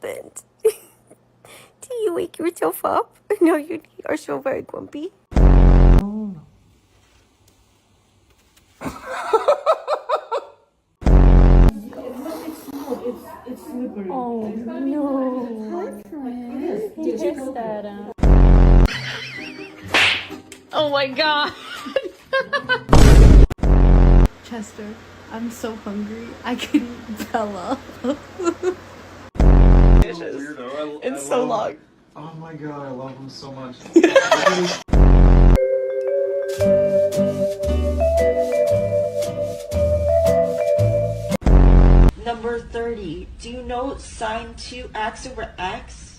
happened? Did you wake yourself up? No, you are so very grumpy. No. It's slippery. Oh no. Did you fix that? Oh my god. Chester, I'm so hungry. I could eat Bella. It's so long. Oh my god, I love him so much. Number 30. Do you know sine 2x over x?